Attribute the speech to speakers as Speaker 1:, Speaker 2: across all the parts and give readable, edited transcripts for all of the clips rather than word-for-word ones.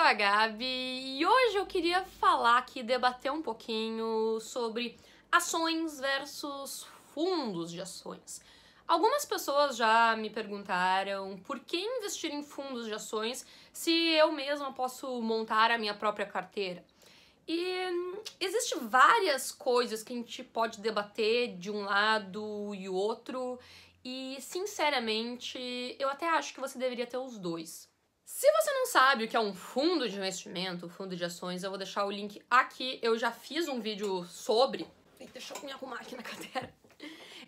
Speaker 1: a Gabi e hoje eu queria falar aqui, debater um pouquinho sobre ações versus fundos de ações. Algumas pessoas já me perguntaram por que investir em fundos de ações se eu mesma posso montar a minha própria carteira. E existem várias coisas que a gente pode debater de um lado e o outro e, sinceramente, eu até acho que você deveria ter os dois. Se você não sabe o que é um fundo de investimento, fundo de ações, eu vou deixar o link aqui. Eu já fiz um vídeo sobre... Deixa eu me arrumar aqui na cadeira.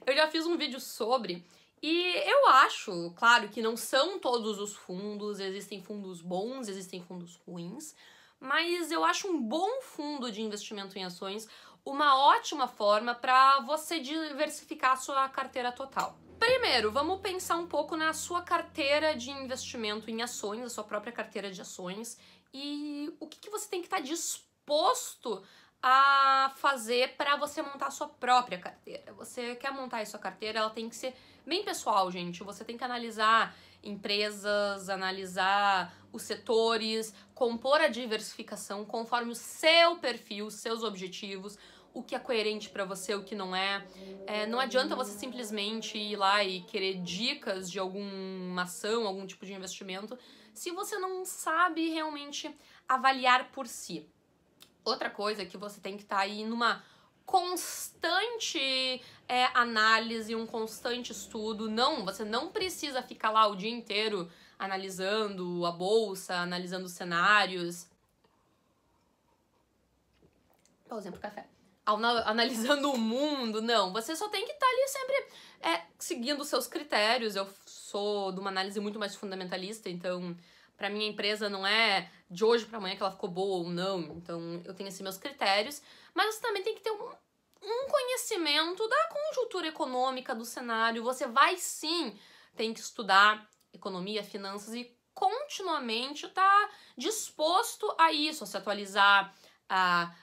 Speaker 1: Eu já fiz um vídeo sobre... E eu acho, claro, que não são todos os fundos, existem fundos bons, existem fundos ruins, mas eu acho um bom fundo de investimento em ações uma ótima forma para você diversificar a sua carteira total. Primeiro, vamos pensar um pouco na sua carteira de investimento em ações, a sua própria carteira de ações, e o que você tem que estar disposto a fazer para você montar a sua própria carteira. Você quer montar a sua carteira, ela tem que ser bem pessoal, gente. Você tem que analisar empresas, analisar os setores, compor a diversificação conforme o seu perfil, os seus objetivos, o que é coerente para você, o que não é. Não adianta você simplesmente ir lá e querer dicas de alguma ação, algum tipo de investimento, se você não sabe realmente avaliar por si. Outra coisa é que você tem que estar aí numa constante análise, um constante estudo. Não, você não precisa ficar lá o dia inteiro analisando a bolsa, analisando os cenários. Pausem pro café. Analisando o mundo, não. Você só tem que estar ali sempre seguindo os seus critérios. Eu sou de uma análise muito mais fundamentalista, então para minha empresa não é de hoje para amanhã que ela ficou boa ou não. Então eu tenho assim meus critérios, mas você também tem que ter um conhecimento da conjuntura econômica, do cenário. Você vai sim, tem que estudar economia, finanças e continuamente estar disposto a isso, a se atualizar, a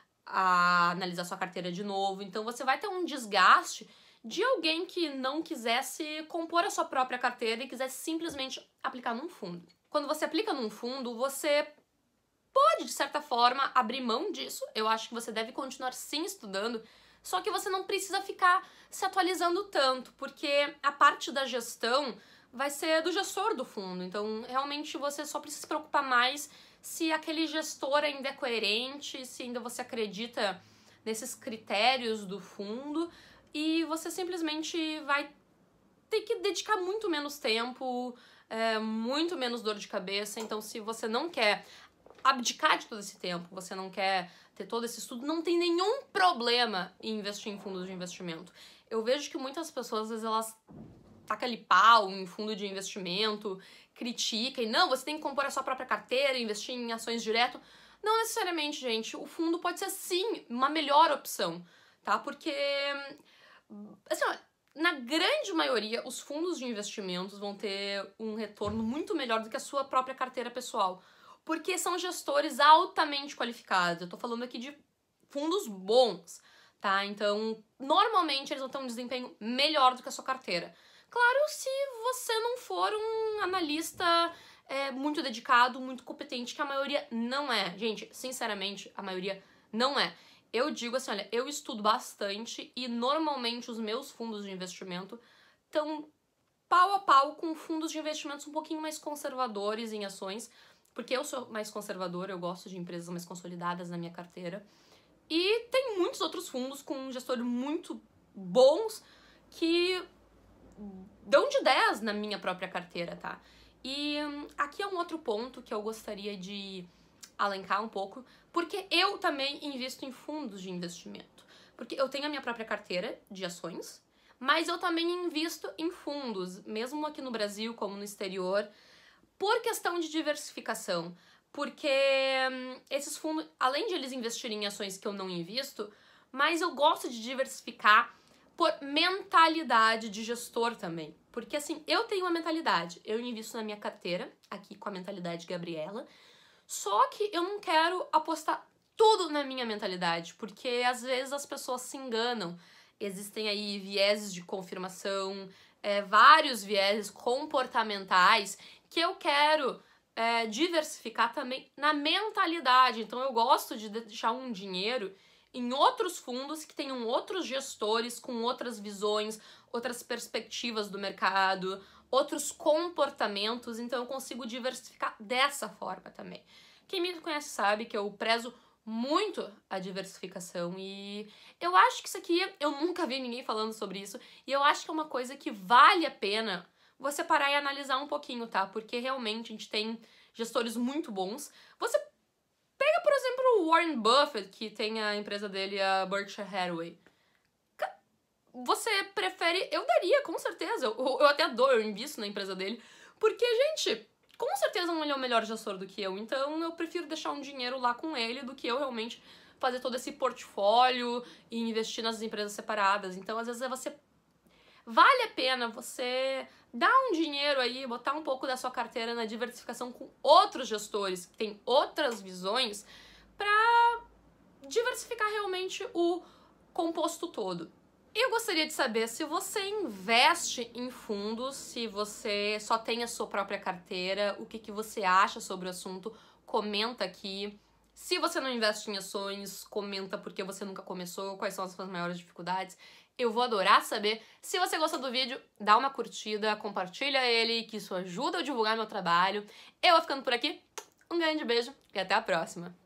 Speaker 1: analisar sua carteira de novo. Então você vai ter um desgaste de alguém que não quisesse compor a sua própria carteira e quisesse simplesmente aplicar num fundo. Quando você aplica num fundo, você pode, de certa forma, abrir mão disso. Eu acho que você deve continuar sim estudando, só que você não precisa ficar se atualizando tanto, porque a parte da gestão vai ser do gestor do fundo. Então, realmente, você só precisa se preocupar mais se aquele gestor ainda é coerente, se ainda você acredita nesses critérios do fundo, e você simplesmente vai ter que dedicar muito menos tempo, muito menos dor de cabeça. Então, se você não quer abdicar de todo esse tempo, você não quer ter todo esse estudo, não tem nenhum problema em investir em fundos de investimento. Eu vejo que muitas pessoas, às vezes, elas tacam ali pau em fundo de investimento, critica e não, você tem que compor a sua própria carteira, investir em ações direto. Não necessariamente, gente. O fundo pode ser, sim, uma melhor opção, tá? Porque, assim, ó, na grande maioria, os fundos de investimentos vão ter um retorno muito melhor do que a sua própria carteira pessoal, porque são gestores altamente qualificados. Eu tô falando aqui de fundos bons, tá? Então, normalmente, eles vão ter um desempenho melhor do que a sua carteira. Claro, se você não for um analista muito dedicado, muito competente, que a maioria não é. Gente, sinceramente, a maioria não é. Eu digo assim, olha, eu estudo bastante e normalmente os meus fundos de investimento estão pau a pau com fundos de investimentos um pouquinho mais conservadores em ações, porque eu sou mais conservadora, eu gosto de empresas mais consolidadas na minha carteira. E tem muitos outros fundos com gestores muito bons que dão de 10 na minha própria carteira, tá? E aqui é um outro ponto que eu gostaria de alencar um pouco, porque eu também invisto em fundos de investimento. Porque eu tenho a minha própria carteira de ações, mas eu também invisto em fundos, mesmo aqui no Brasil como no exterior, por questão de diversificação. Porque esses fundos, além de eles investirem em ações que eu não invisto, mas eu gosto de diversificar por mentalidade de gestor também. Porque assim, eu tenho uma mentalidade, eu invisto na minha carteira, aqui com a mentalidade Gabriela, só que eu não quero apostar tudo na minha mentalidade, porque às vezes as pessoas se enganam. Existem aí vieses de confirmação, vários vieses comportamentais que eu quero diversificar também na mentalidade. Então eu gosto de deixar um dinheiro em outros fundos que tenham outros gestores com outras visões, outras perspectivas do mercado, outros comportamentos, então eu consigo diversificar dessa forma também. Quem me conhece sabe que eu prezo muito a diversificação e eu acho que isso aqui, eu nunca vi ninguém falando sobre isso, e eu acho que é uma coisa que vale a pena você parar e analisar um pouquinho, tá? Porque realmente a gente tem gestores muito bons. Você pega, por exemplo, o Warren Buffett, que tem a empresa dele, a Berkshire Hathaway. Você prefere... Eu daria, com certeza. Eu até dou, eu invisto na empresa dele. Porque, gente, com certeza ele é o melhor gestor do que eu. Então, eu prefiro deixar um dinheiro lá com ele do que eu realmente fazer todo esse portfólio e investir nas empresas separadas. Então, às vezes, vale a pena você dar um dinheiro aí, botar um pouco da sua carteira na diversificação com outros gestores que têm outras visões para diversificar realmente o composto todo. Eu gostaria de saber se você investe em fundos, se você só tem a sua própria carteira, o que você acha sobre o assunto, comenta aqui. Se você não investe em ações, comenta porque você nunca começou, quais são as suas maiores dificuldades. Eu vou adorar saber. Se você gostou do vídeo, dá uma curtida, compartilha ele, que isso ajuda a divulgar meu trabalho. Eu vou ficando por aqui. Um grande beijo e até a próxima!